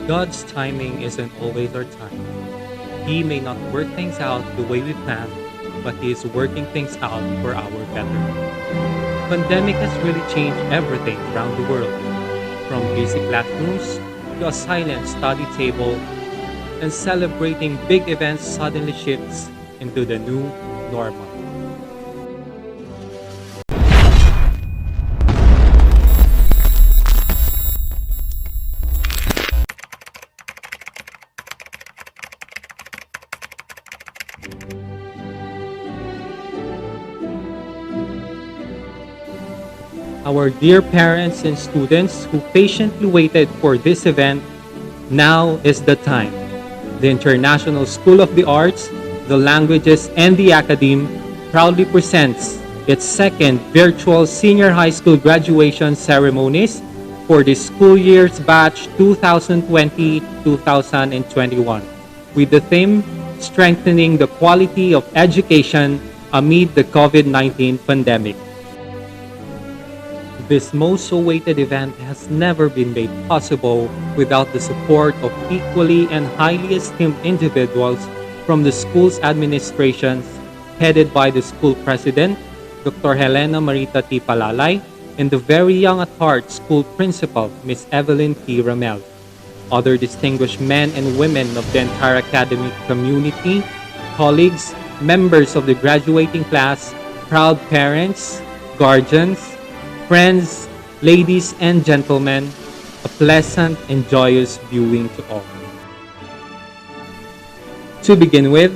God's timing isn't always our time. He may not work things out the way we plan, but He is working things out for our better. Pandemic has really changed everything around the world, from busy classrooms to a silent study table, and celebrating big events suddenly shifts into the new normal. Our dear parents and students who patiently waited for this event, now is the time. The International School of the Arts, the Languages, and the Academe proudly presents its second virtual senior high school graduation ceremonies for the school year's batch 2020-2021 with the theme Strengthening the Quality of Education Amid the COVID-19 Pandemic. This most awaited event has never been made possible without the support of equally and highly esteemed individuals from the school's administrations, headed by the school president, Dr. Helena Marita T. Palalay, and the very young at heart school principal, Ms. Evelyn T. Ramel. Other distinguished men and women of the entire academic community, colleagues, members of the graduating class, proud parents, guardians, friends, ladies and gentlemen, a pleasant and joyous viewing to all. To begin with,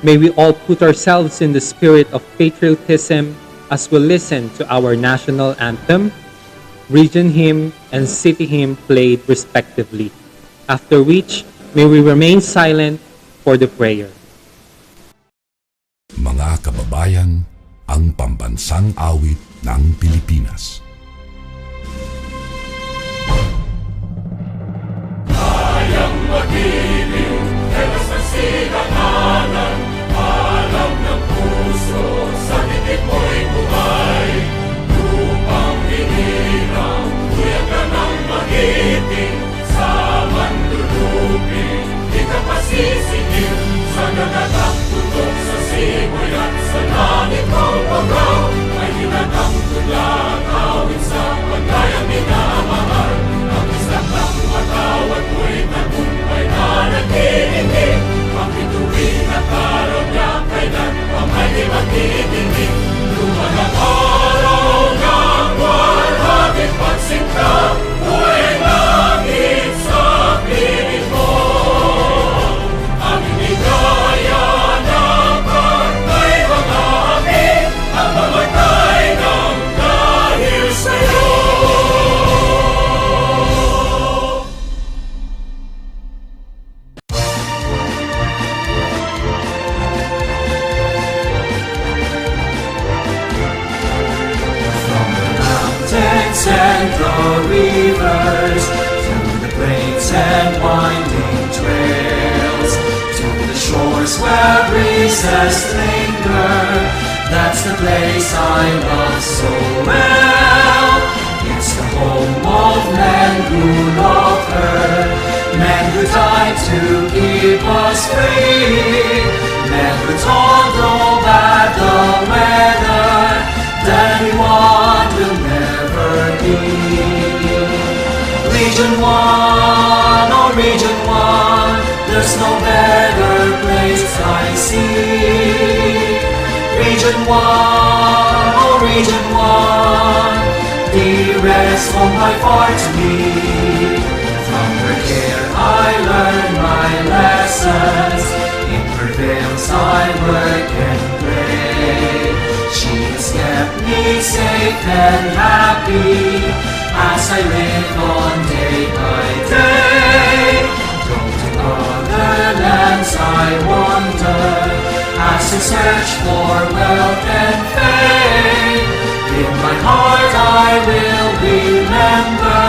may we all put ourselves in the spirit of patriotism as we listen to our national anthem, region hymn, and city hymn played respectively, after which may we remain silent for the prayer. Mga kababayan, ang pambansang awit ng Pilipinas. Kayang magiliw, telas ng silanganan, alam ng puso, sa titik mo'y buhay. Lupang hinirang, kuya ka ng magiting, sa manlulupin, di ka pasisigil, sa nagatang tutok sa simoy at sa langit mong pagaw. Hinatang tulang awit sa paglayang minamahal. Ang isang ng matawad mo'y tagumpay na nagtitindig. Ang bituin at araw niya kailan pa may di magtitindig. Luman ang araw ng walhagit pagsinta, buhay langit sa piling mo. Ang inigaya ng pagkay mga amin, ang mamatay ng dahil sa'yo. From the mountains and the rivers, to the plains and winding trails, to the shores where breezes linger, that's the place I love so well. It's the home of men who loved her, men who died to keep us free, men who told no bad the weather, that anyone will never be. Region 1, oh Region 1, there's no better place I see. Region 1, oh Region 1, dearest home by far to me. From her care I learn my lessons, in her veils I work and play. She has kept me safe and happy, as I live on day by day. From to other lands I wander, as I search for wealth and fame. In my heart I will remember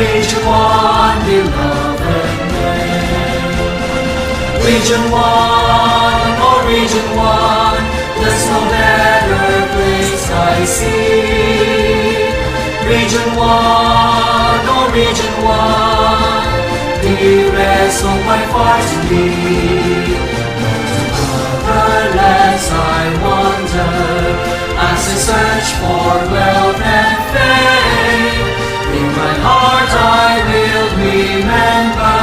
Region 1, beloved name. Region 1, oh Region 1, there's no better place I see. Region 1, oh Region 1, dearest, oh my far to thee. To other lands I wander, as I search for wealth and fame. In my heart I will remember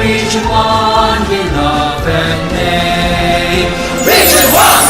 Region 1, beloved name. Region 1!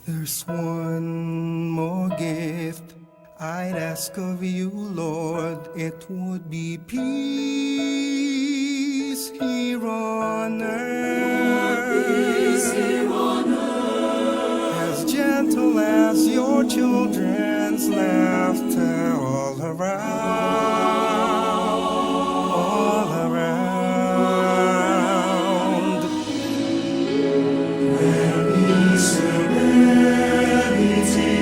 There's one more gift I'd ask of you, Lord. It would be peace here on earth. As gentle as your children's laughter all around, all around. Where is serenity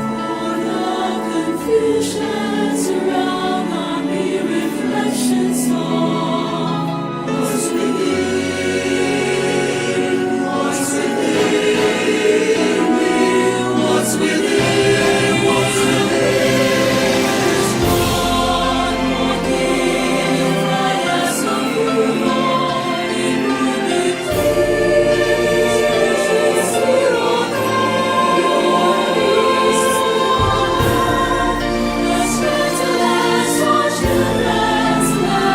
For the confusion surround our mere reflections of what's within, what's within, what's within, what's within. There's one more gift I ask of you, Lord. It would be peace here on earth, peace on earth, as gentle as your children's laughter all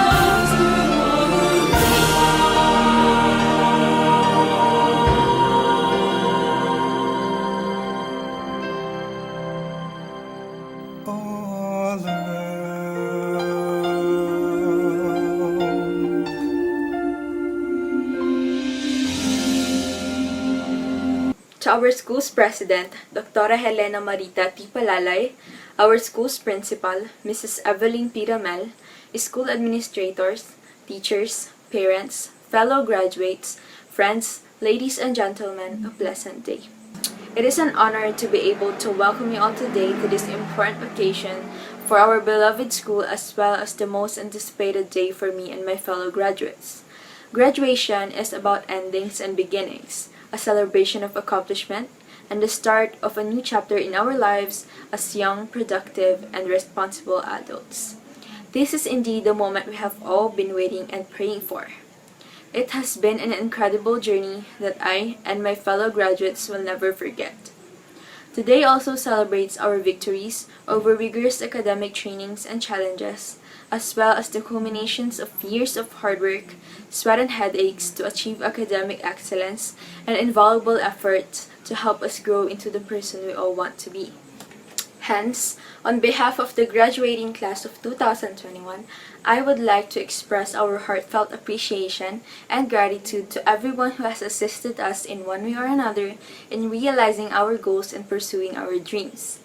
all around. To our school's president, Dr. Helena Marita T. Palalay, our school's principal, Mrs. Evelyn P. Ramel, school administrators, teachers, parents, fellow graduates, friends, ladies and gentlemen, a pleasant day. It is an honor to be able to welcome you all today to this important occasion for our beloved school as well as the most anticipated day for me and my fellow graduates. Graduation is about endings and beginnings, a celebration of accomplishment, and the start of a new chapter in our lives as young, productive, and responsible adults. This is indeed the moment we have all been waiting and praying for. It has been an incredible journey that I and my fellow graduates will never forget. Today also celebrates our victories over rigorous academic trainings and challenges, as well as the culminations of years of hard work, sweat and headaches to achieve academic excellence and invaluable efforts to help us grow into the person we all want to be. Hence, on behalf of the graduating class of 2021, I would like to express our heartfelt appreciation and gratitude to everyone who has assisted us in one way or another in realizing our goals and pursuing our dreams.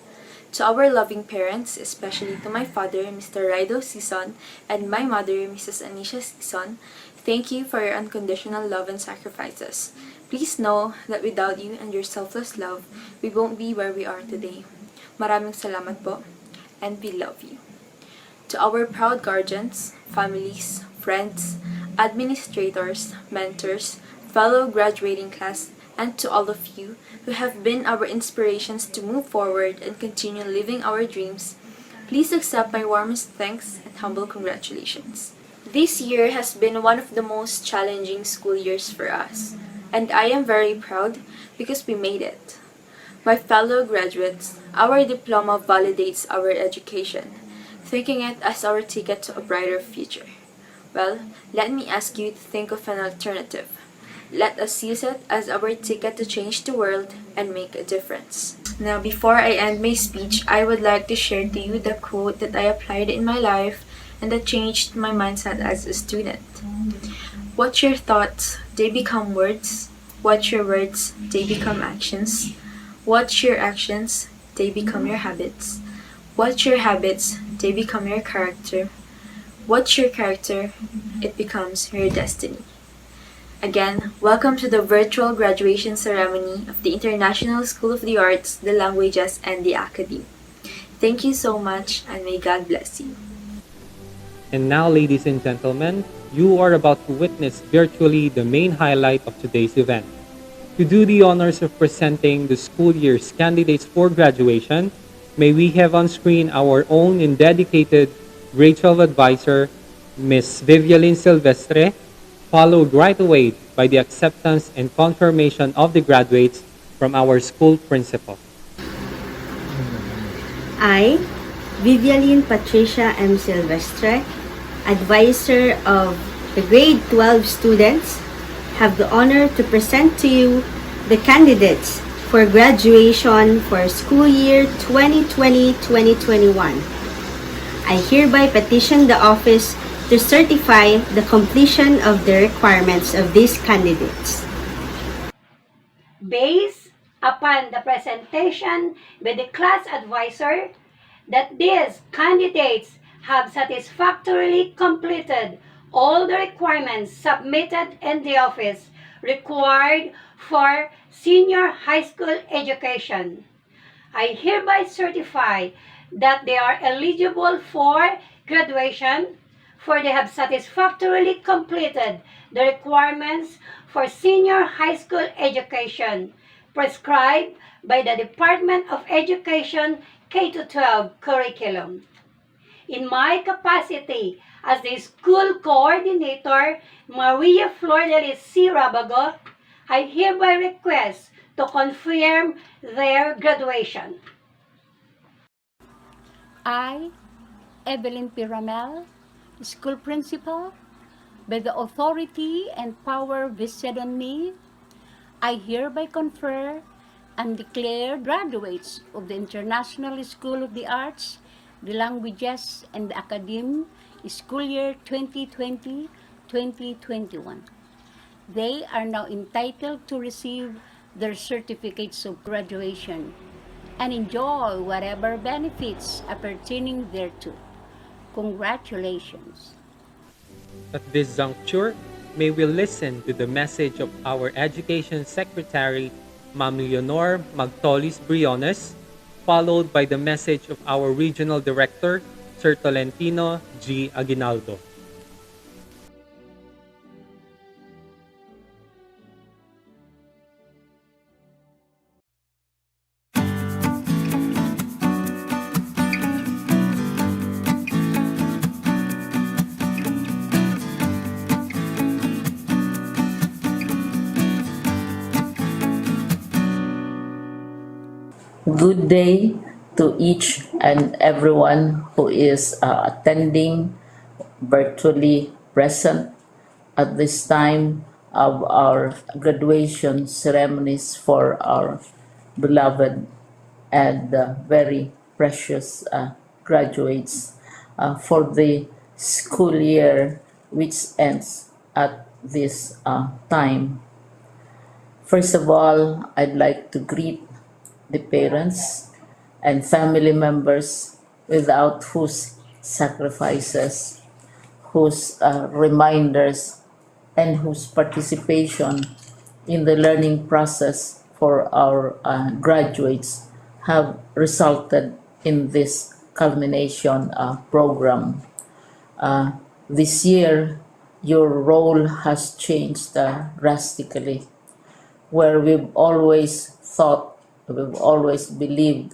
To our loving parents, especially to my father, Mr. Raido Sison, and my mother, Mrs. Anisha Sison, thank you for your unconditional love and sacrifices. Please know that without you and your selfless love, we won't be where we are today. Maraming salamat po, and we love you. To our proud guardians, families, friends, administrators, mentors, fellow graduating class, and to all of you who have been our inspirations to move forward and continue living our dreams, please accept my warmest thanks and humble congratulations. This year has been one of the most challenging school years for us, and I am very proud because we made it. My fellow graduates, our diploma validates our education, thinking it as our ticket to a brighter future. Well, let me ask you to think of an alternative. Let us use it as our ticket to change the world and make a difference. Now, before I end my speech, I would like to share to you the quote that I applied in my life and that changed my mindset as a student. What's your thoughts? They become words. What's your words? They become actions. What's your actions? They become your habits. What's your habits? They become your character. What's your character? It becomes your destiny. Again, welcome to the virtual graduation ceremony of the International School of the Arts, the Languages, and the Academy. Thank you so much, and may God bless you. And now, ladies and gentlemen, you are about to witness virtually the main highlight of today's event. To do the honors of presenting the school year's candidates for graduation, may we have on screen our own and dedicated grade 12 advisor, Ms. Vivialine Silvestre, followed right away by the acceptance and confirmation of the graduates from our school principal. I, Vivialine Patricia M. Silvestre, advisor of the grade 12 students, have the honor to present to you the candidates for graduation for school year 2020-2021. I hereby petition the office to certify the completion of the requirements of these candidates. Based upon the presentation by the class advisor that these candidates have satisfactorily completed all the requirements submitted in the office required for senior high school education. I hereby certify that they are eligible for graduation, for they have satisfactorily completed the requirements for senior high school education prescribed by the Department of Education K-12 curriculum. In my capacity as the school coordinator, Maria Flor de Lis C. Rabago, I hereby request to confirm their graduation. I, Evelyn Piramel, school principal, by the authority and power vested on me, I hereby confer and declare graduates of the International School of the Arts, the Languages, and the Academy, school year 2020-2021. They are now entitled to receive their certificates of graduation and enjoy whatever benefits appertaining thereto. Congratulations. At this juncture, may we listen to the message of our Education Secretary, Ma'am Leonor Magtolis Briones, followed by the message of our Regional Director, Sir Tolentino G. Aguinaldo. Good day to each and everyone who is attending virtually present at this time of our graduation ceremonies for our beloved and very precious graduates for the school year which ends at this time. First of all, I'd like to greet the parents and family members without whose sacrifices, whose reminders, and whose participation in the learning process for our graduates have resulted in this culmination program. This year, your role has changed drastically, where we've always thought, we've always believed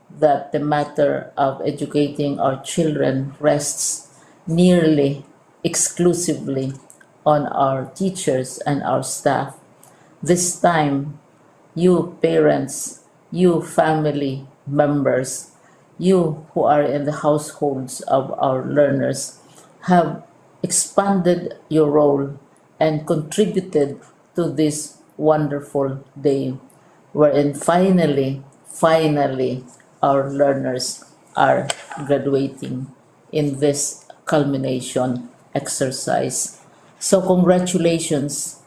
that the matter of educating our children rests nearly exclusively on our teachers and our staff. This time, you parents, you family members, you who are in the households of our learners have expanded your role and contributed to this wonderful day wherein finally our learners are graduating in this culmination exercise. So congratulations,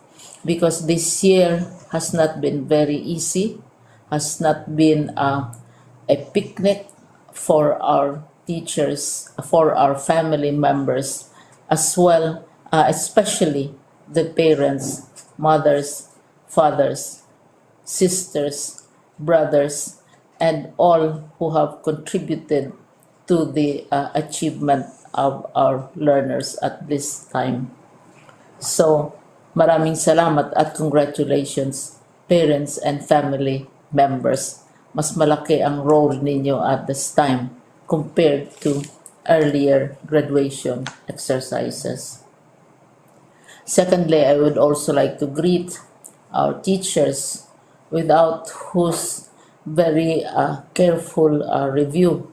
because this year has not been very easy, has not been a picnic for our teachers, for our family members, as well, especially the parents, mothers, fathers, sisters, brothers, and all who have contributed to the achievement of our learners at this time. So, maraming salamat at congratulations, parents and family members. Mas malaki ang role ninyo at this time compared to earlier graduation exercises. Secondly, I would also like to greet our teachers, without whose very careful review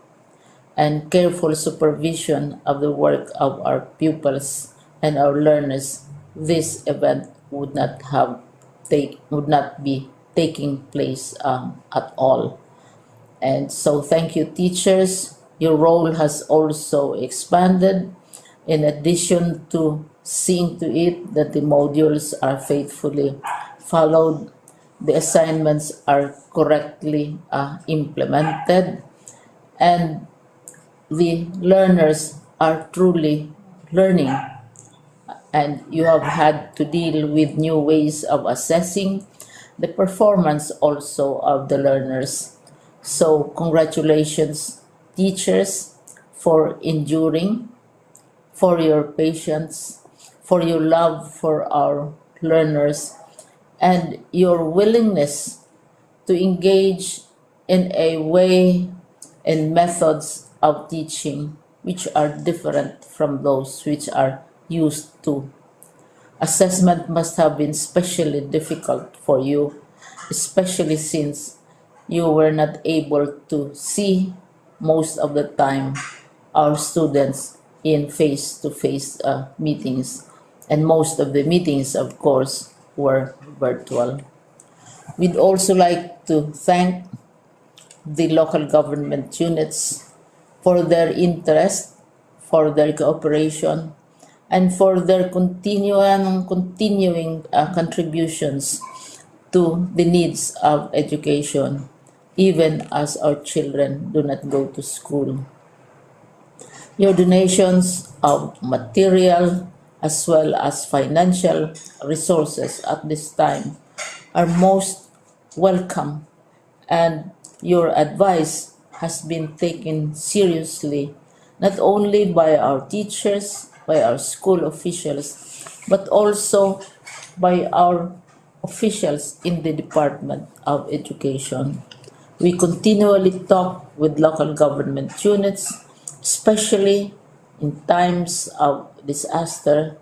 and careful supervision of the work of our pupils and our learners, this event would not be taking place at all. And so thank you, teachers. Your role has also expanded, in addition to seeing to it that the modules are faithfully followed, the assignments are correctly implemented, and the learners are truly learning. And you have had to deal with new ways of assessing the performance also of the learners. So congratulations, teachers, for enduring, for your patience, for your love for our learners, and your willingness to engage in a way and methods of teaching which are different from those which are used to. Assessment must have been especially difficult for you, especially since you were not able to see most of the time our students in face-to-face meetings, and most of the meetings, of course, were virtual. We'd also like to thank the local government units for their interest, for their cooperation, and for their continuing contributions to the needs of education, even as our children do not go to school. Your donations of material as well as financial resources at this time are most welcome, and your advice has been taken seriously not only by our teachers, by our school officials, but also by our officials in the Department of Education. We continually talk with local government units, especially in times of disaster,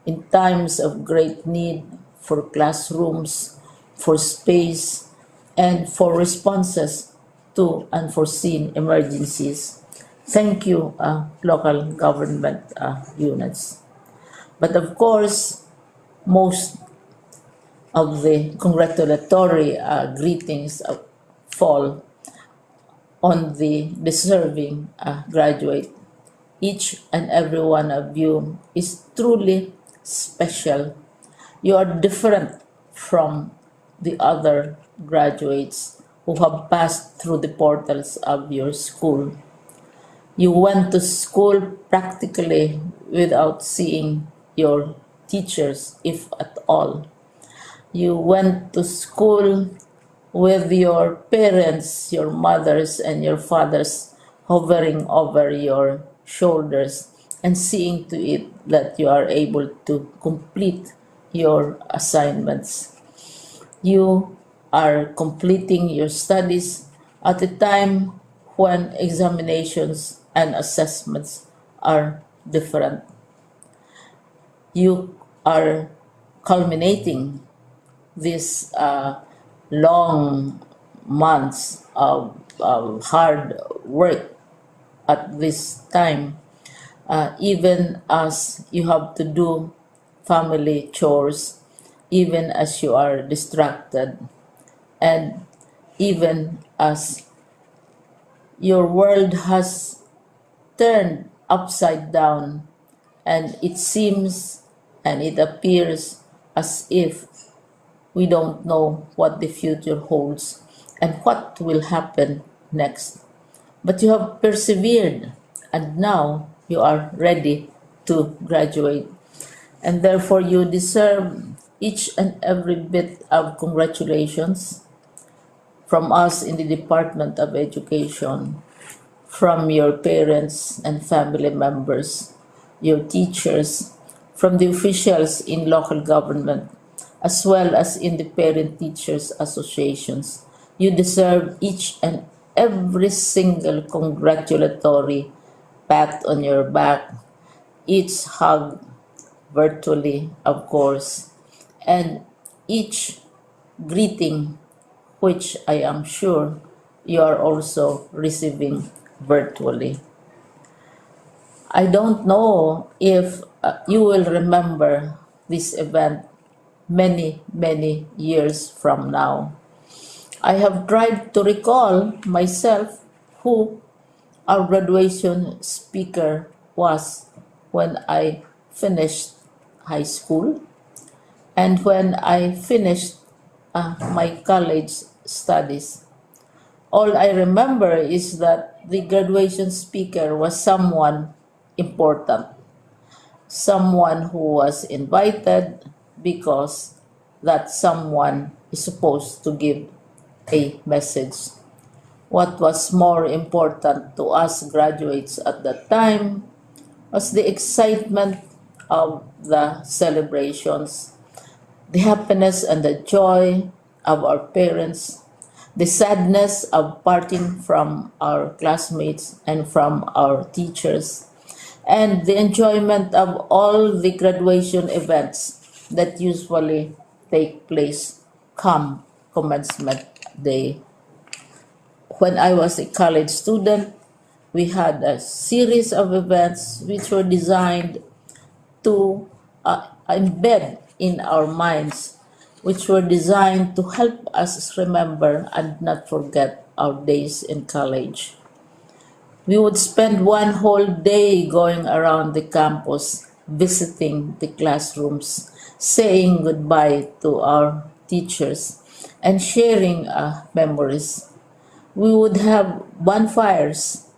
in times of great need for classrooms, for space, and for responses to unforeseen emergencies. Thank you, local government units. But of course, most of the congratulatory greetings fall on the deserving graduate. Each and every one of you is truly special. You are different from the other graduates who have passed through the portals of your school. You went to school practically without seeing your teachers, if at all. You went to school with your parents, your mothers, and your fathers hovering over your shoulders and seeing to it that you are able to complete your assignments. You are completing your studies at a time when examinations and assessments are different. You are culminating these long months of hard work at this time, even as you have to do family chores, even as you are distracted, and even as your world has turned upside down, and it seems and it appears as if we don't know what the future holds and what will happen next. But you have persevered, and now you are ready to graduate. And therefore, you deserve each and every bit of congratulations from us in the Department of Education, from your parents and family members, your teachers, from the officials in local government, as well as in the parent teachers associations. You deserve each and every single congratulatory pat on your back, each hug virtually, of course, and each greeting, which I am sure you are also receiving virtually. I don't know if you will remember this event many, many years from now. I have tried to recall myself who our graduation speaker was when I finished high school and when I finished my college studies. All I remember is that the graduation speaker was someone important, someone who was invited because that someone is supposed to give a message. What was more important to us graduates at that time was the excitement of the celebrations, the happiness and the joy of our parents, the sadness of parting from our classmates and from our teachers, and the enjoyment of all the graduation events that usually take place come commencement day. When I was a college student, we had a series of events which were designed to embed in our minds, which were designed to help us remember and not forget our days in college. We would spend one whole day going around the campus, visiting the classrooms, saying goodbye to our teachers, and sharing memories. We would have bonfires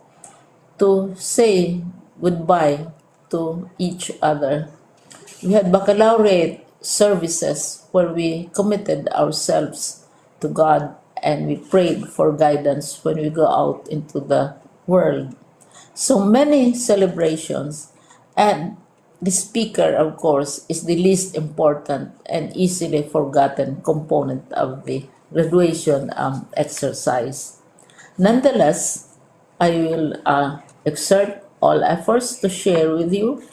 to say goodbye to each other. We had baccalaureate services where we committed ourselves to God and we prayed for guidance when we go out into the world. So many celebrations, and the speaker, of course, is the least important and easily forgotten component of the graduation exercise. Nonetheless, I will exert all efforts to share with you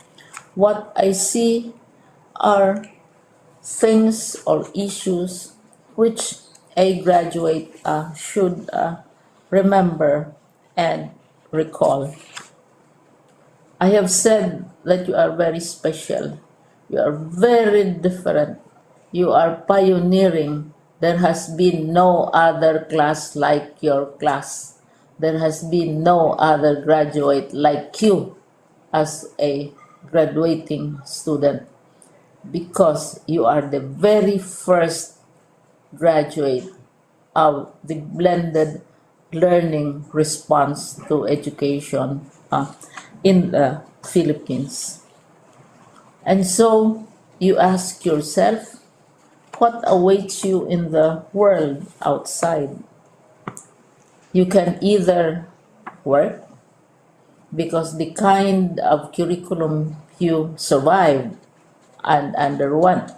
what I see are things or issues which a graduate should remember and recall. I have said that you are very special. You are very different. You are pioneering. There has been no other class like your class. There has been no other graduate like you as a graduating student, because you are the very first graduate of the blended learning response to education in the Philippines. And so you ask yourself, what awaits you in the world outside? You can either work, because the kind of curriculum you survived and underwent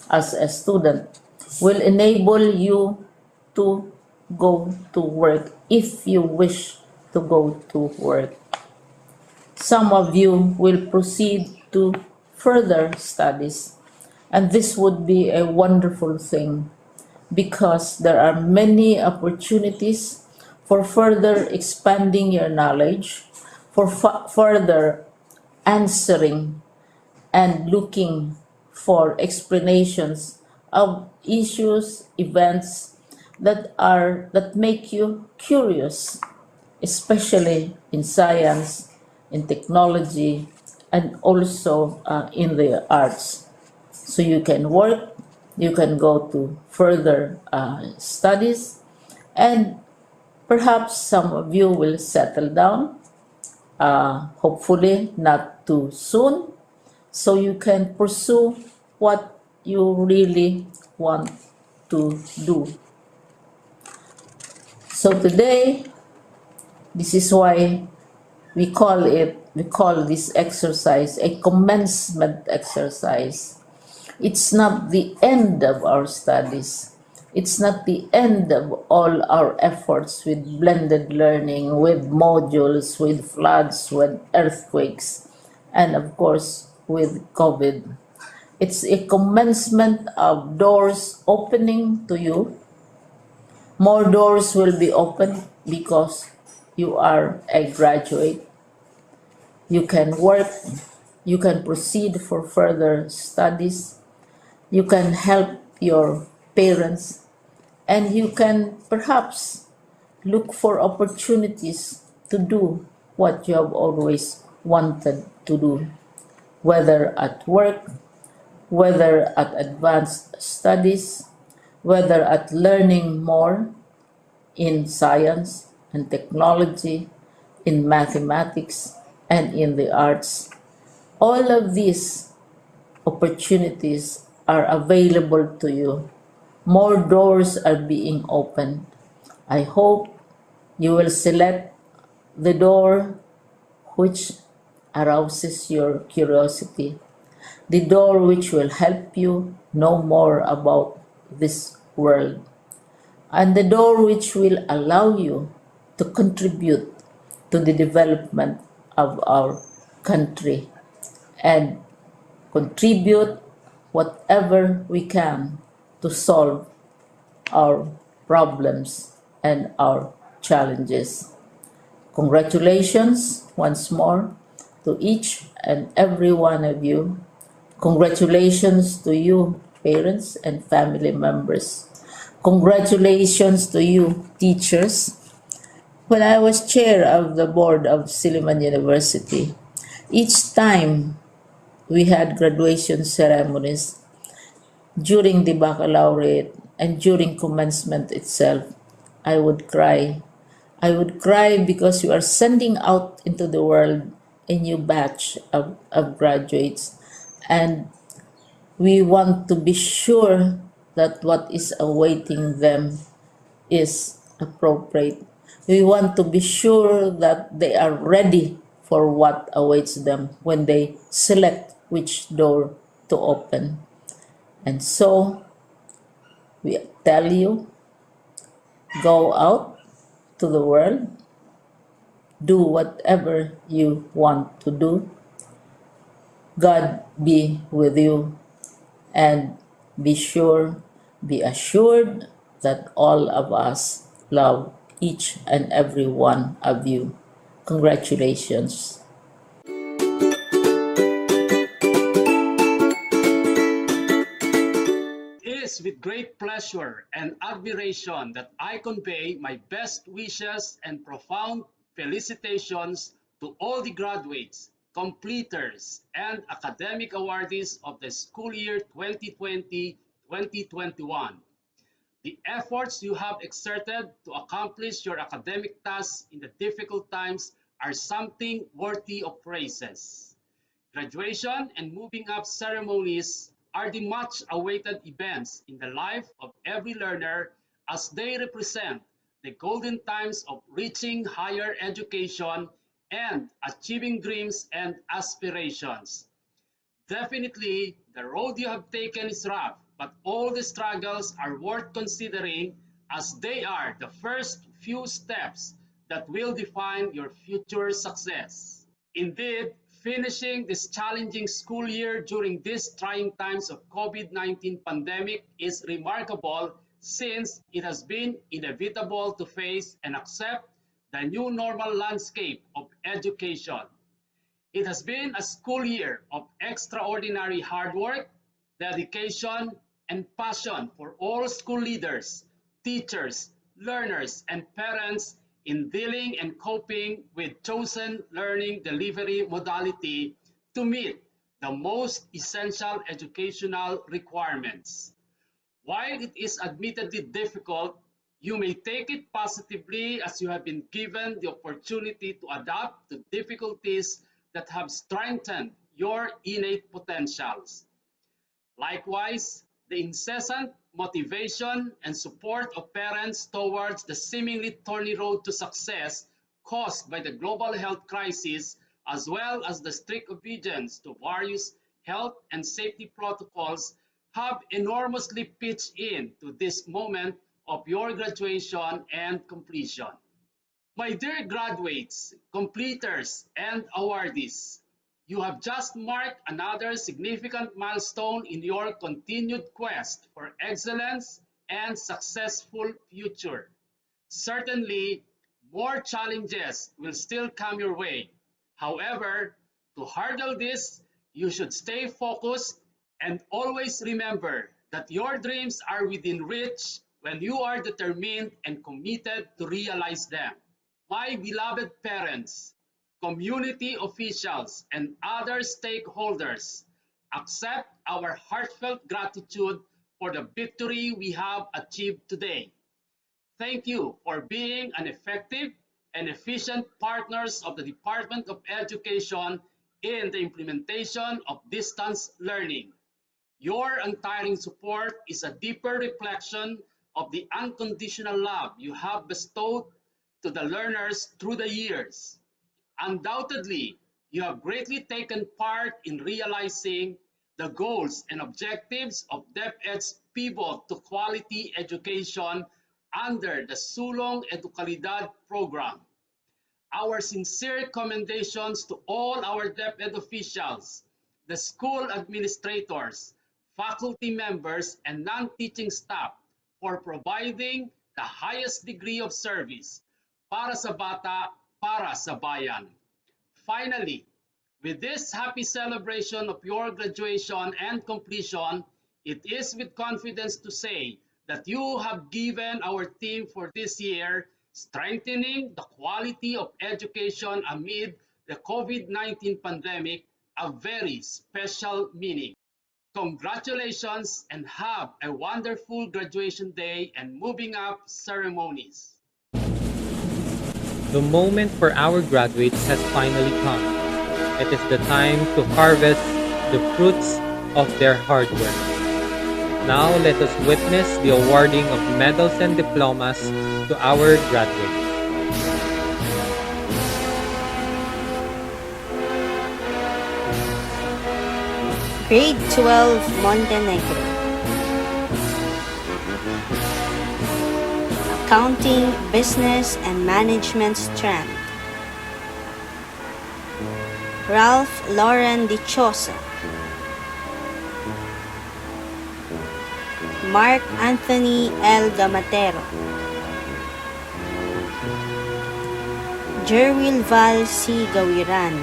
as a student will enable you to go to work if you wish to go to work. Some of you will proceed to further studies, and this would be a wonderful thing, because there are many opportunities for further expanding your knowledge, for further answering and looking for explanations of issues, events that make you curious, especially in science, in technology, and also in the arts. So you can work, you can go to further studies, and perhaps some of you will settle down, hopefully not too soon, so you can pursue what you really want to do. So today, this is why we call this exercise a commencement exercise. It's not the end of our studies. It's not the end of all our efforts with blended learning, with modules, with floods, with earthquakes, and of course with COVID. It's a commencement of doors opening to you. More doors will be opened because you are a graduate. You can work, you can proceed for further studies, you can help your parents, and you can perhaps look for opportunities to do what you have always wanted to do, whether at work, whether at advanced studies, whether at learning more in science and technology, in mathematics, and in the arts. All of these opportunities are available to you. More doors are being opened. I hope you will select the door which arouses your curiosity, the door which will help you know more about this world, and the door which will allow you to contribute to the development of our country and contribute whatever we can to solve our problems and our challenges. Congratulations once more to each and every one of you. Congratulations to you, parents and family members. Congratulations to you, teachers. When I was chair of the board of Silliman University, each time we had graduation ceremonies, during the baccalaureate and during commencement itself, I would cry. I would cry because you are sending out into the world a new batch of graduates, and we want to be sure that what is awaiting them is appropriate. We want to be sure that they are ready for what awaits them when they select which door to open. And so we tell you, go out to the world, do whatever you want to do. God be with you, and be sure, be assured that all of us love each and every one of you. Congratulations. It is with great pleasure and admiration that I convey my best wishes and profound felicitations to all the graduates, completers, and academic awardees of the school year 2020-2021. The efforts you have exerted to accomplish your academic tasks in the difficult times are something worthy of praises. Graduation and moving up ceremonies are the much awaited events in the life of every learner as they represent the golden times of reaching higher education and achieving dreams and aspirations. Definitely, the road you have taken is rough, but all the struggles are worth considering as they are the first few steps that will define your future success. Indeed, finishing this challenging school year during these trying times of COVID-19 pandemic is remarkable since it has been inevitable to face and accept the new normal landscape of education. It has been a school year of extraordinary hard work, dedication, and passion for all school leaders, teachers, learners, and parents in dealing and coping with chosen learning delivery modality to meet the most essential educational requirements. While it is admittedly difficult, you may take it positively as you have been given the opportunity to adapt to difficulties that have strengthened your innate potentials. Likewise, the incessant motivation and support of parents towards the seemingly thorny road to success caused by the global health crisis, as well as the strict obedience to various health and safety protocols, have enormously pitched in to this moment of your graduation and completion. My dear graduates, completers, and awardees, you have just marked another significant milestone in your continued quest for excellence and successful future. Certainly, more challenges will still come your way. However, to hurdle this, you should stay focused and always remember that your dreams are within reach when you are determined and committed to realize them. My beloved parents, community officials, and other stakeholders, accept our heartfelt gratitude for the victory we have achieved today. Thank you for being an effective and efficient partners of the Department of Education in the implementation of distance learning. Your untiring support is a deeper reflection of the unconditional love you have bestowed to the learners through the years. Undoubtedly, you have greatly taken part in realizing the goals and objectives of DepEd's pivot to quality education under the Sulong Educalidad program. Our sincere commendations to all our DepEd officials, the school administrators, faculty members, and non-teaching staff for providing the highest degree of service para sa bata, para sa bayan. Finally, with this happy celebration of your graduation and completion, it is with confidence to say that you have given our team for this year, strengthening the quality of education amid the COVID-19 pandemic, a very special meaning. Congratulations and have a wonderful graduation day and moving up ceremonies. The moment for our graduates has finally come. It is the time to harvest the fruits of their hard work. Now let us witness the awarding of medals and diplomas to our graduates. Grade 12 Montenegro. Accounting, Business, and Management Strand. Ralph Lauren Dichosa. Mark Anthony L. Gamatero. Jerwil Val C. Gawiran.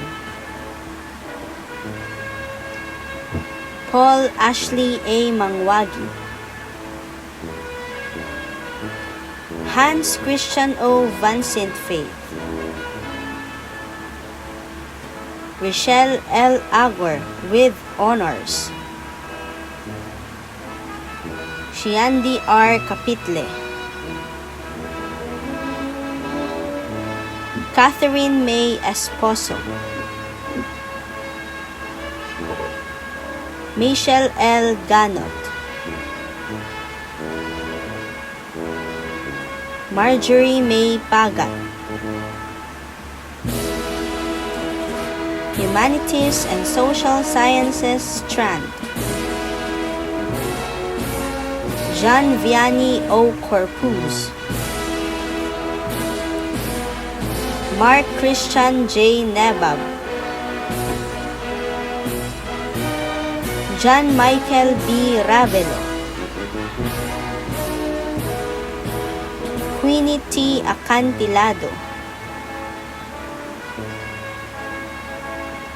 Paul Ashley A. Mangwagi. Hans Christian O. Vincent Faith. Rochelle L. Aguer with honors. Shiandi R. Kapitle. Catherine May Esposo. Michelle L. Ganot. Marjorie May Pagat. Humanities and Social Sciences Strand. Jean Vianney O. Corpus. Mark Christian J. Nebab. John Michael B. Ravelo. Queenie T. Acantilado.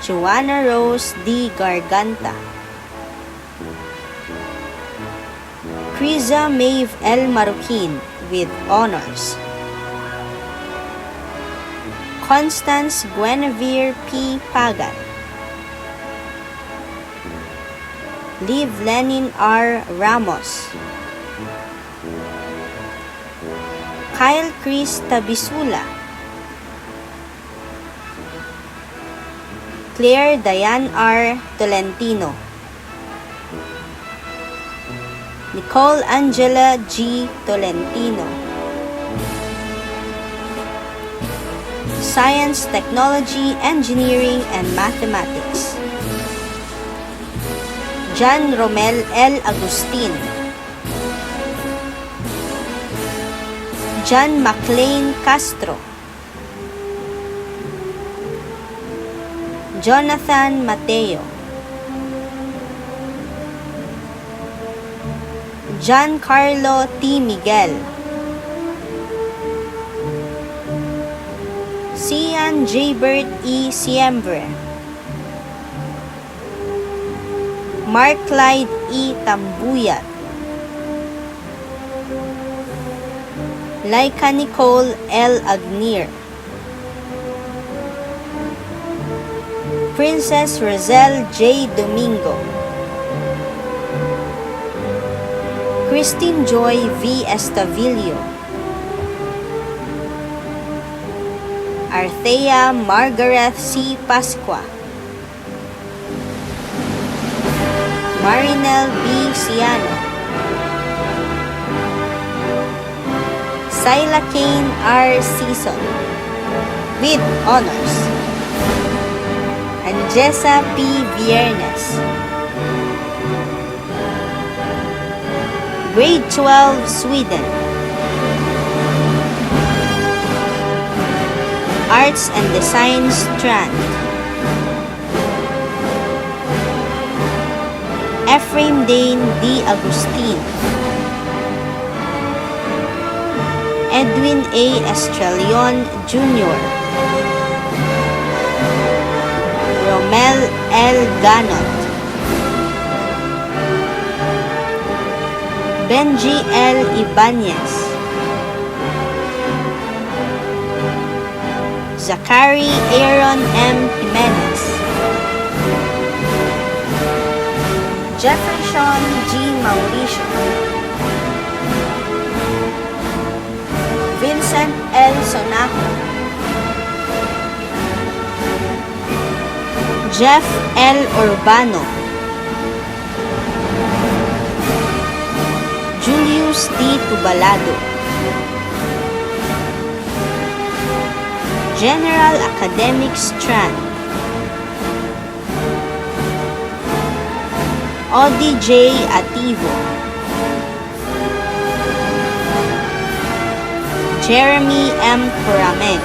Joanna Rose D. Garganta. Criza Maeve L. Marukin with honors. Constance Guinevere P. Pagan. Liv Lenin R. Ramos. Kyle Chris Tabisula. Claire Diane R. Tolentino. Nicole Angela G. Tolentino. Science, Technology, Engineering, and Mathematics. John Romel L. Agustin. John McLean Castro. Jonathan Mateo. Giancarlo T. Miguel. Cian Jaybert E. Siembre. Mark Clyde E. Tambuyat. Laika Nicole L. Agnier. Princess Roselle J. Domingo. Christine Joy V. Estavillo. Arthea Margaret C. Pasqua. Marinel B. Ciano. Syla Kane R. Season with honors. Angessa P. Viernes. Grade 12 Sweden. Arts and Design Strand. Ephraim Dane D. Agustin. Edwin A. Estrelion Jr. Romel L. Ganot. Benji L. Ibanez. Zachary Aaron M. Jimenez. Jeffrey Sean G. Mauricio. Vincent L. Sonajo. Jeff L. Urbano. Jesus D. Tubalado, General Academic Strand, Audie J. Ativo, Jeremy M. Corameng,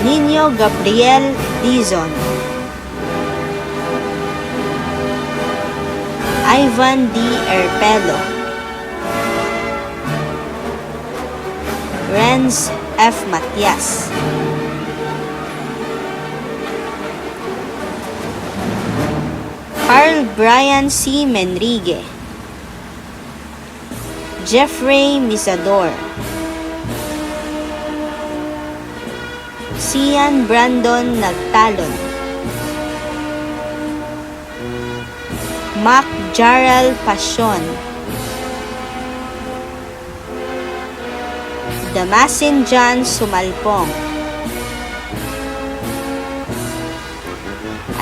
Nino Gabriel Dizon, Ivan D. Erpelo, Renz F. Matias, Carl Brian C. Menrigue, Jeffrey Misador, Cian Brandon Nagtalon, Mac Jarrell Pasion, Damasin John Sumalpong,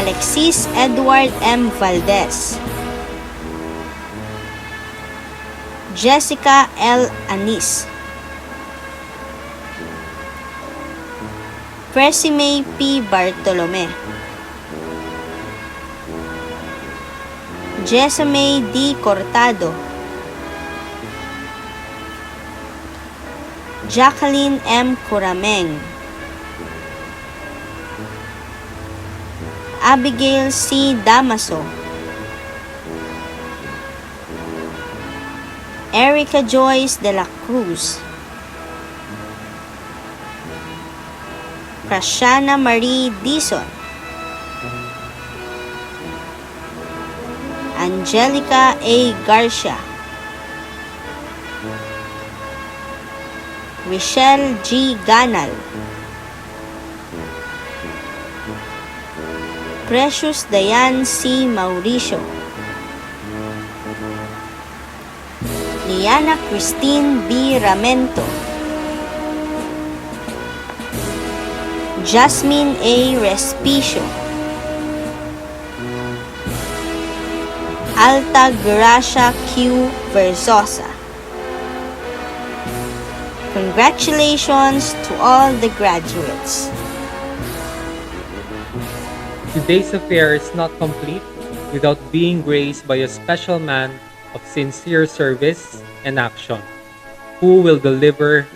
Alexis Edward M. Valdez, Jessica L. Anis, Presime P. Bartolome, Jessame D. Cortado, Jacqueline M. Corameng, Abigail C. Damaso, Erica Joyce de la Cruz, Prashana Marie Dizon, Angelica A. Garcia, Michelle G. Ganal, Precious Dayan C. Mauricio, Liana Christine B. Ramento, Jasmine A. Respicio, Alta Gracia Q. Verzosa. Congratulations to all the graduates. Today's affair is not complete without being graced by a special man of sincere service and action, who will deliver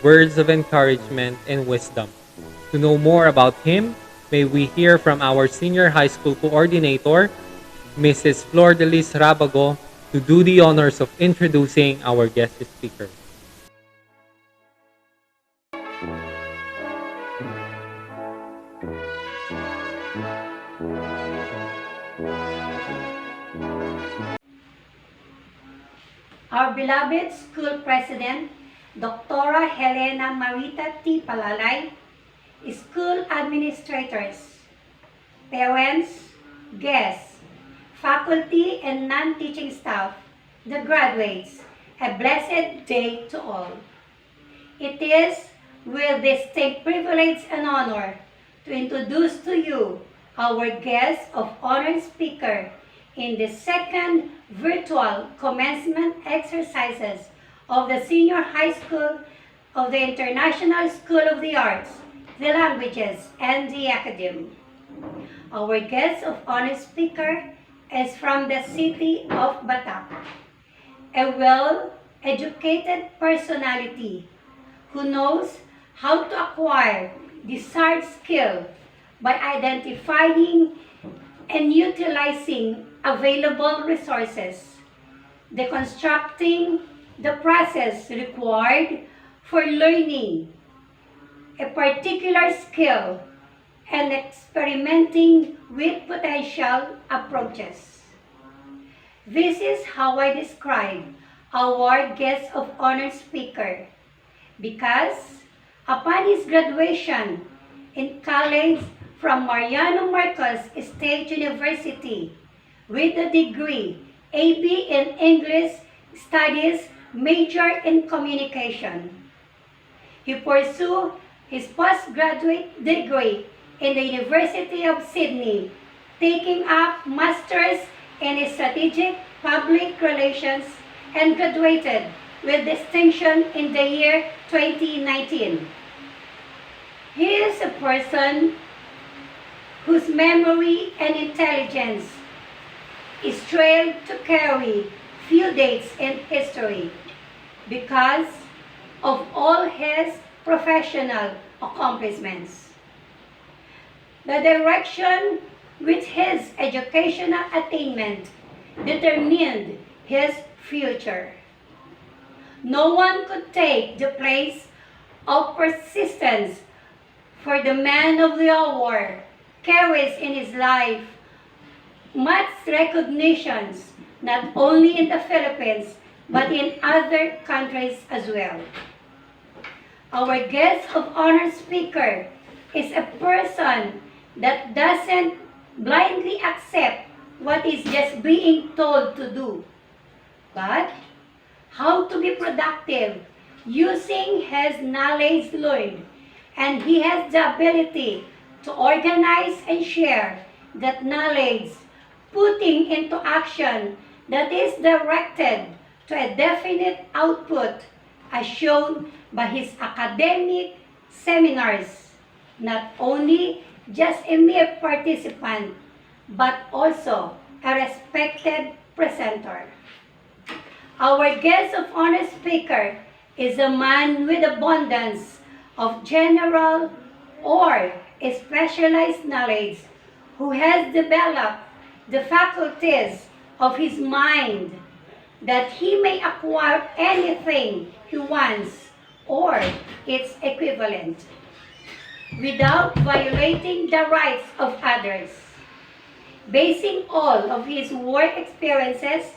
words of encouragement and wisdom. To know more about him, may we hear from our senior high school coordinator, Mrs. Flor de Lis Rabago, to do the honors of introducing our guest speaker. Our beloved school president, Dr. Helena Marita T. Palalay, school administrators, parents, guests, faculty and non-teaching staff, the graduates, a blessed day to all. It is with distinct privilege and honor to introduce to you our guest of honor speaker in the second virtual commencement exercises of the Senior High School of the International School of the Arts, the Languages, and the Academy. Our guest of honor speaker is from the city of Batak, a well-educated personality who knows how to acquire desired skill by identifying and utilizing available resources, deconstructing the process required for learning a particular skill, and experimenting with potential approaches. This is how I describe our guest of honor speaker, because upon his graduation in college from Mariano Marcos State University with the degree AB in English Studies, major in Communication, he pursued his postgraduate degree in the University of Sydney, taking up Masters in strategic public relations and graduated with distinction in the year 2019. He is a person whose memory and intelligence is trailed to carry few dates in history because of all his professional accomplishments. The direction with his educational attainment determined his future. No one could take the place of persistence, for the man of the hour carries in his life much recognitions not only in the Philippines but in other countries as well. Our guest of honor speaker is a person that doesn't blindly accept what is just being told to do, but how to be productive using his knowledge learned, and he has the ability to organize and share that knowledge, putting into action that is directed to a definite output as shown by his academic seminars, not only just a mere participant, but also a respected presenter. Our guest of honor speaker is a man with abundance of general or specialized knowledge who has developed the faculties of his mind that he may acquire anything he wants or its equivalent without violating the rights of others. Basing all of his work experiences,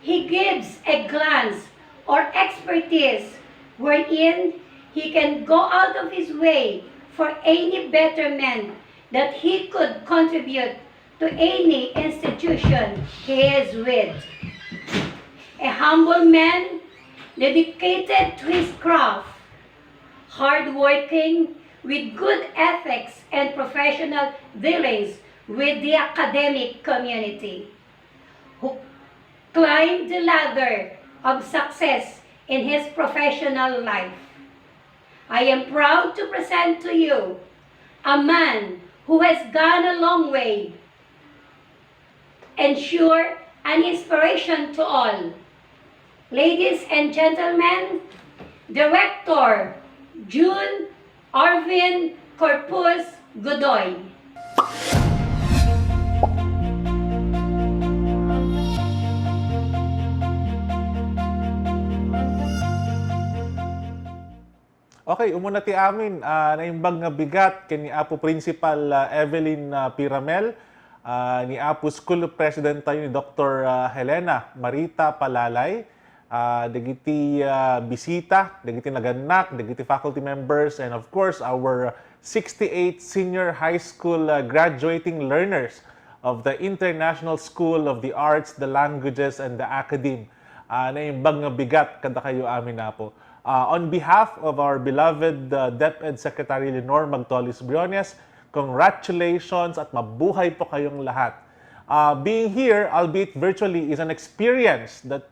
he gives a glance or expertise wherein he can go out of his way for any betterment that he could contribute to any institution he is with. A humble man dedicated to his craft, hardworking, with good ethics and professional dealings with the academic community, who climbed the ladder of success in his professional life. I am proud to present to you a man who has gone a long way and sure an inspiration to all. Ladies and gentlemen, Director June Arvin Corpus Godoy. Okay, umuna ti amin, naimbag nga bigat kini Apo Principal Evelyn Piramel, ni Apo School President tayo ni Dr. Helena Marita Palalay, dagiti bisita, dagiti naganak, dagiti faculty members, and of course our 68 senior high school graduating learners of the International School of the Arts, the Languages, and the Academe. Naimbag nga bigat kada kayo amin na po. On behalf of our beloved DepEd Secretary Lenore Magtolis Briones, congratulations at mabuhay po kayong lahat. Being here, albeit virtually, is an experience that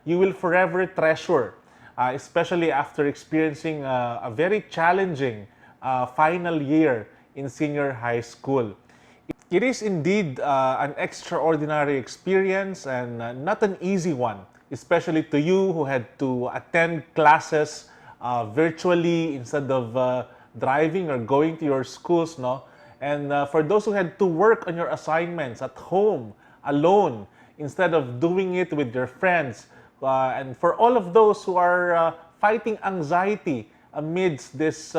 you will forever treasure, especially after experiencing a very challenging final year in senior high school. It is indeed an extraordinary experience and not an easy one, especially to you who had to attend classes virtually instead of driving or going to your schools, no? And for those who had to work on your assignments at home, alone, instead of doing it with your friends, and for all of those who are fighting anxiety amidst this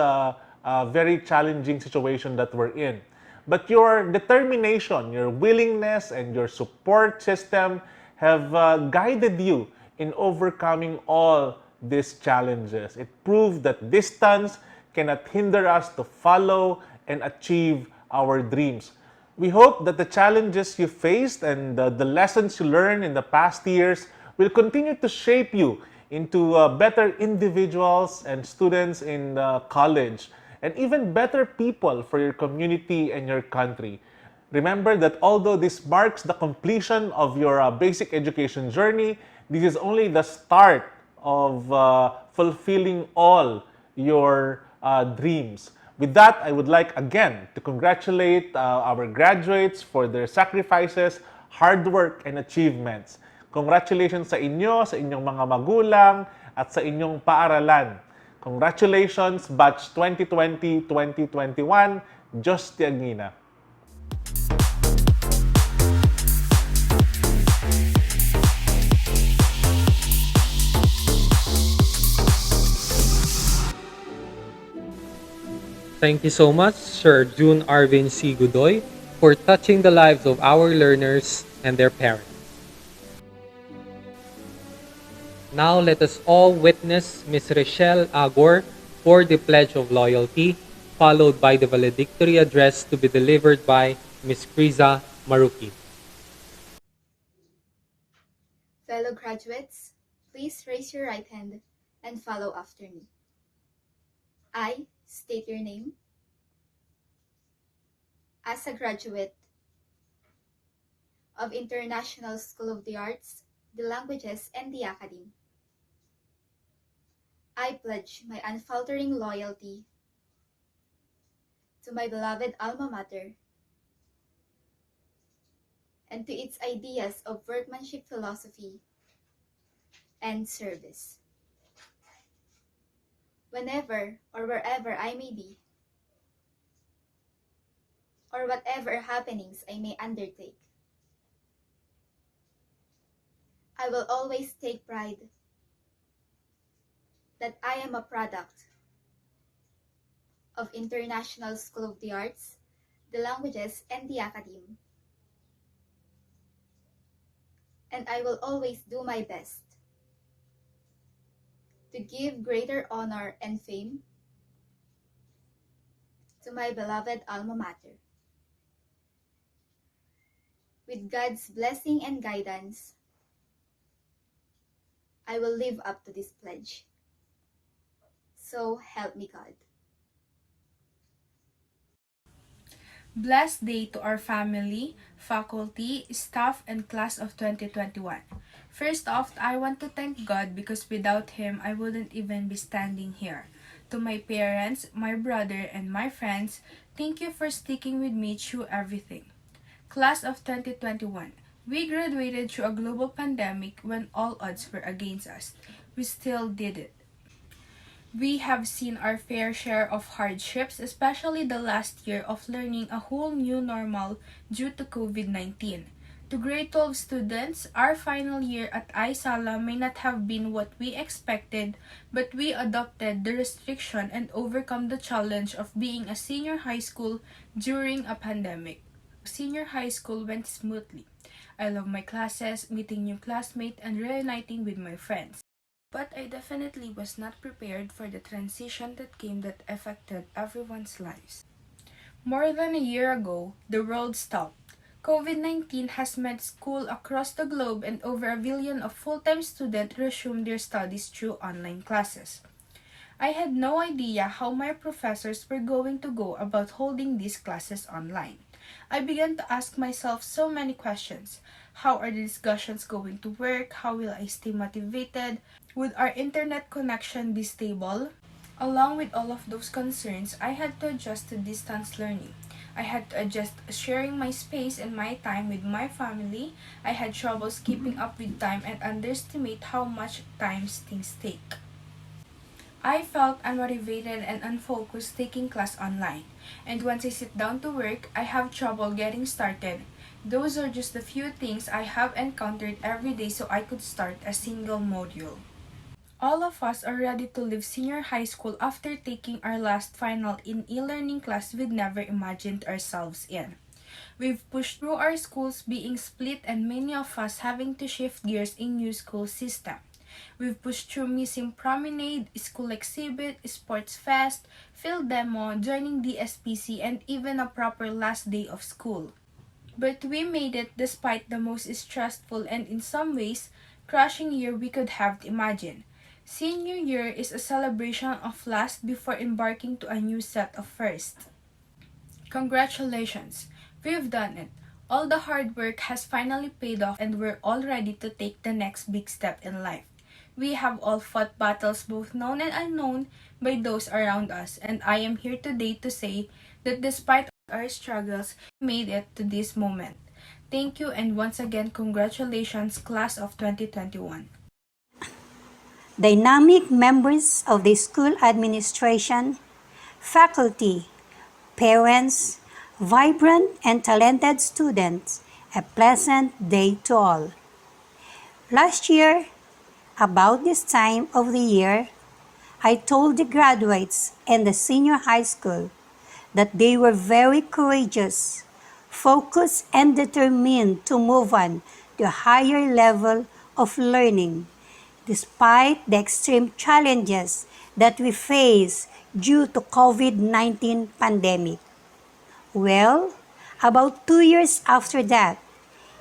very challenging situation that we're in. But your determination, your willingness, and your support system have guided you in overcoming all these challenges. It proved that distance cannot hinder us to follow and achieve our dreams. We hope that the challenges you faced and the lessons you learned in the past years will continue to shape you into better individuals and students in college, and even better people for your community and your country. Remember that although this marks the completion of your basic education journey, this is only the start of fulfilling all your dreams. With that, I would like again to congratulate our graduates for their sacrifices, hard work, and achievements. Congratulations sa inyo, sa inyong mga magulang, at sa inyong paaralan. Congratulations, Batch 2020-2021, Diyos Tiagina. Thank you so much, Sir June Arvin C. Godoy, for touching the lives of our learners and their parents. Now let us all witness Ms. Rochelle Agor for the Pledge of Loyalty, followed by the valedictory address to be delivered by Ms. Kriza Maruki. Fellow graduates, please raise your right hand and follow after me. I state your name. As a graduate of International School of the Arts, the Languages, and the Academy, I pledge my unfaltering loyalty to my beloved alma mater and to its ideas of workmanship, philosophy, and service. Whenever or wherever I may be, or whatever happenings I may undertake, I will always take pride that I am a product of International School of the Arts, the Languages, and the Academy. And I will always do my best to give greater honor and fame to my beloved alma mater. With God's blessing and guidance, I will live up to this pledge. So help me God. Blessed day to our family, faculty, staff, and class of 2021. First off, I want to thank God because without Him, I wouldn't even be standing here. To my parents, my brother, and my friends, thank you for sticking with me through everything. Class of 2021. We graduated through a global pandemic when all odds were against us. We still did it. We have seen our fair share of hardships, especially the last year of learning a whole new normal due to COVID-19. To grade 12 students, our final year at ISALA may not have been what we expected, but we adopted the restriction and overcome the challenge of being a senior high school during a pandemic. Senior high school went smoothly. I love my classes, meeting new classmates, and reuniting with my friends. But I definitely was not prepared for the transition that came that affected everyone's lives. More than a year ago, the world stopped. COVID-19 has meant school across the globe and over 1 billion of full-time students resumed their studies through online classes. I had no idea how my professors were going to go about holding these classes online. I began to ask myself so many questions. How are the discussions going to work? How will I stay motivated? Would our internet connection be stable? Along with all of those concerns, I had to adjust to distance learning. I had to adjust sharing my space and my time with my family. I had troubles keeping up with time and underestimate how much time things take. I felt unmotivated and unfocused taking class online. And once I sit down to work, I have trouble getting started. Those are just a few things I have encountered every day so I could start a single module. All of us are ready to leave senior high school after taking our last final in e-learning class we'd never imagined ourselves in. We've pushed through our schools being split and many of us having to shift gears in new school system. We've pushed through missing promenade, school exhibit, sports fest, field demo, joining DSPC, and even a proper last day of school. But we made it despite the most stressful and in some ways, crushing year we could have imagined. Senior year is a celebration of last before embarking to a new set of first. Congratulations! We've done it. All the hard work has finally paid off and we're all ready to take the next big step in life. We have all fought battles both known and unknown by those around us, and I am here today to say that despite our struggles, we made it to this moment. Thank you, and once again, congratulations, class of 2021. Dynamic members of the school administration, faculty, parents, vibrant and talented students, a pleasant day to all. Last year, about this time of the year, I told the graduates in the senior high school that they were very courageous, focused, and determined to move on to a higher level of learning, despite the extreme challenges that we face due to COVID-19 pandemic. Well, about 2 years after that,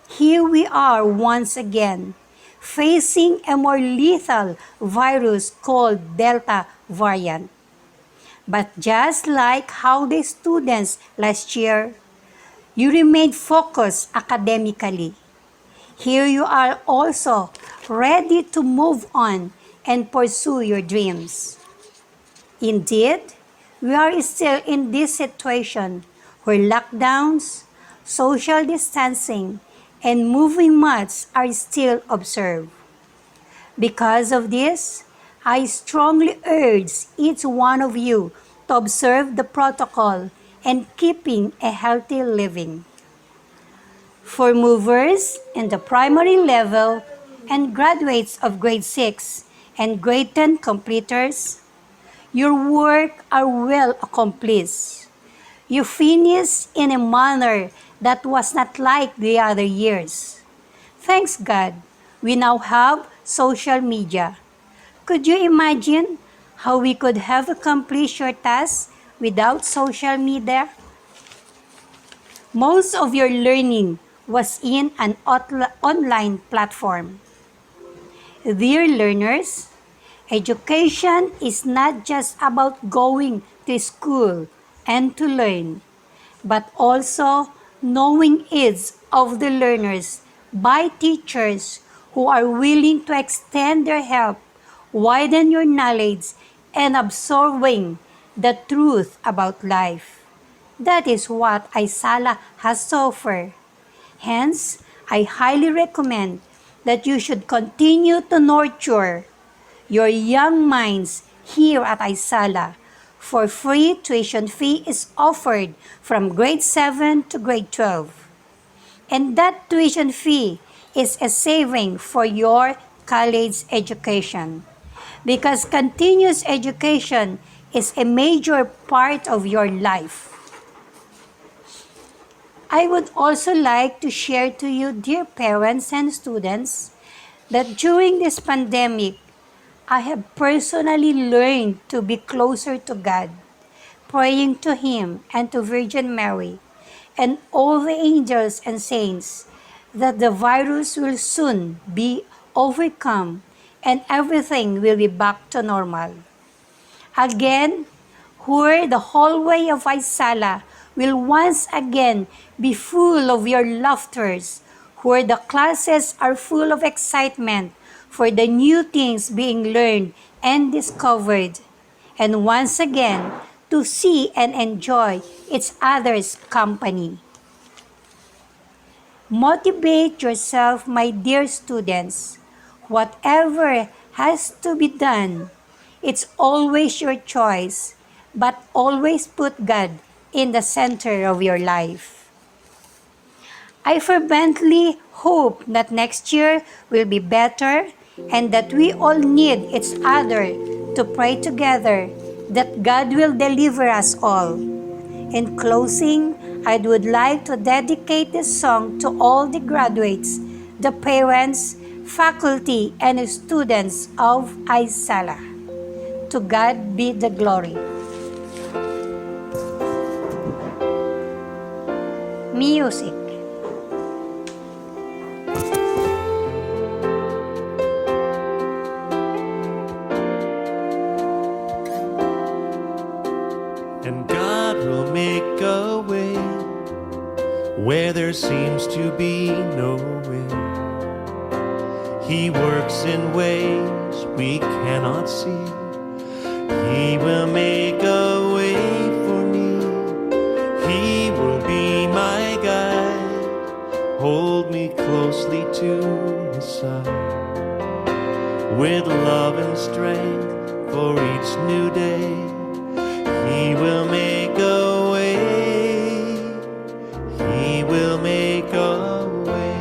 here we are once again, facing a more lethal virus called Delta variant. But just like how the students last year, you remained focused academically. Here you are also ready to move on and pursue your dreams. Indeed, we are still in this situation where lockdowns, social distancing, and moving mats are still observed. Because of this, I strongly urge each one of you to observe the protocol and keeping a healthy living. For movers in the primary level and graduates of grade 6 and grade 10 completers, your work are well accomplished. You finished in a manner that was not like the other years. Thanks God, we now have social media. Could you imagine how we could have accomplished your task without social media? Most of your learning was in an online platform. Dear learners, education is not just about going to school and to learn, but also knowing needs of the learners by teachers who are willing to extend their help, widen your knowledge, and absorbing the truth about life. That is what ISALA has to offer. Hence, I highly recommend that you should continue to nurture your young minds here at ISALA. For free tuition fee is offered from grade 7 to grade 12. And that tuition fee is a saving for your college education. Because continuous education is a major part of your life. I would also like to share to you, dear parents and students, that during this pandemic, I have personally learned to be closer to God, praying to Him and to Virgin Mary and all the angels and saints that the virus will soon be overcome and everything will be back to normal. Again, where the hallway of ISALA will once again be full of your laughters, where the classes are full of excitement for the new things being learned and discovered, and once again to see and enjoy each other's company. Motivate yourself, my dear students. Whatever has to be done, it's always your choice, but always put God in the center of your life. I fervently hope that next year will be better and that we all need each other to pray together that God will deliver us all. In closing, I would like to dedicate this song to all the graduates, the parents, faculty, and students of ISALA. To God be the glory. Music. And God will make a way where there seems to be no end. He works in ways we cannot see. He will make a way for me. He will be my guide, hold me closely to his side. With love and strength for each new day, he will make a way. He will make a way.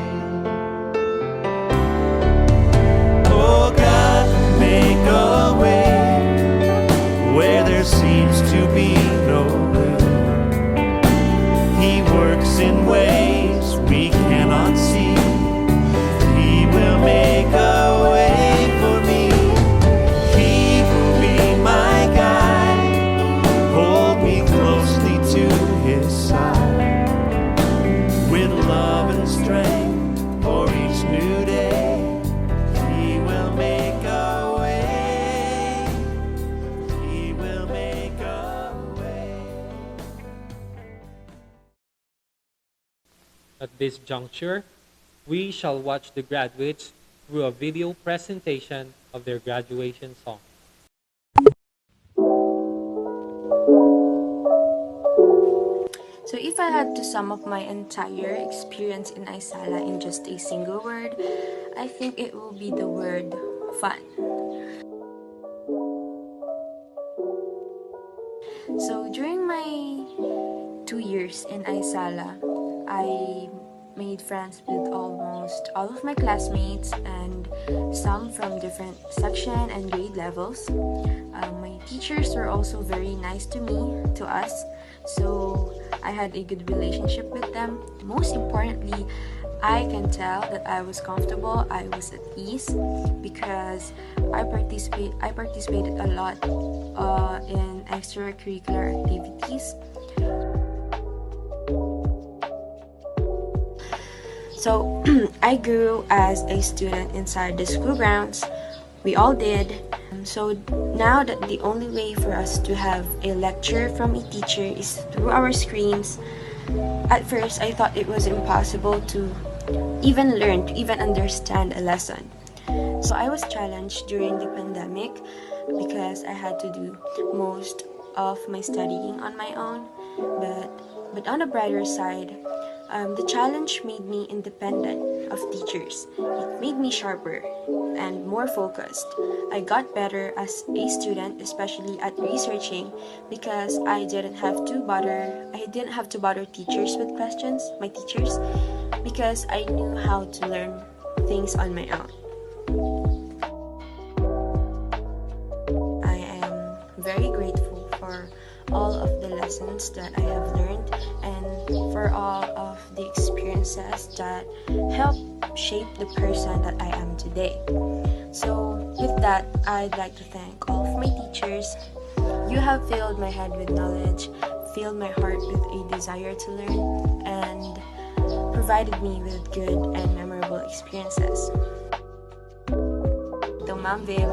Oh God, make a way where there seems to be no way. He works in ways we cannot see. He will make a way for me. He will be my guide, hold me closely to his side. With love and strength for each new day, he will make a way. He will make a way. At this juncture, we shall watch the graduates through a video presentation of their graduation song. So if I had to sum up my entire experience in ISALA in just a single word, I think it will be the word fun. So during my 2 years in ISALA, I made friends with almost all of my classmates and some from different section and grade levels. My teachers were also very nice to me, to us, so I had a good relationship with them. Most importantly, I can tell that I was comfortable, I was at ease, because I participated a lot in extracurricular activities. So I grew as a student inside the school grounds. We all did. So now that the only way for us to have a lecture from a teacher is through our screens, at first I thought it was impossible to even learn, to even understand a lesson. So I was challenged during the pandemic because I had to do most of my studying on my own. But on the brighter side, the challenge made me independent of teachers. It made me sharper and more focused. I got better as a student, especially at researching, because I didn't have to bother teachers with questions, my teachers, because I knew how to learn things on my own. I am very grateful for all of the lessons that I have learned and for all of the experiences that help shape the person that I am today. So with that, I'd like to thank all of my teachers. You have filled my head with knowledge, filled my heart with a desire to learn, and provided me with good and memorable experiences. So Ma'am Viv,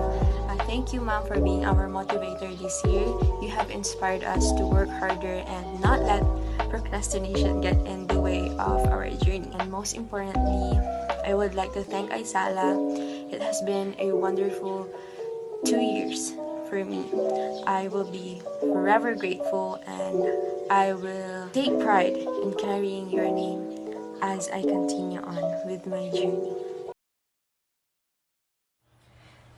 thank you, Ma'am, for being our motivator this year. You have inspired us to work harder and not let procrastination get in the way of our journey. And most importantly, I would like to thank ISALA. It has been a wonderful 2 years for me. I will be forever grateful, and I will take pride in carrying your name as I continue on with my journey.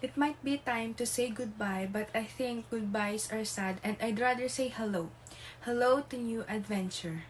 It might be time to say goodbye, but I think goodbyes are sad and I'd rather say hello. Hello to new adventure.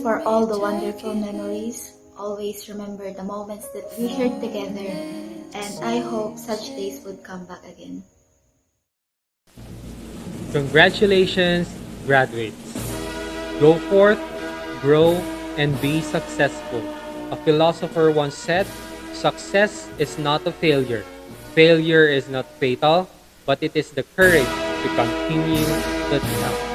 for all the wonderful memories. Always remember the moments that we shared together, and I hope such days would come back again. Congratulations, graduates. Go forth, grow, and be successful. A philosopher once said, success is not a failure. Failure is not fatal, but it is the courage to continue that counts.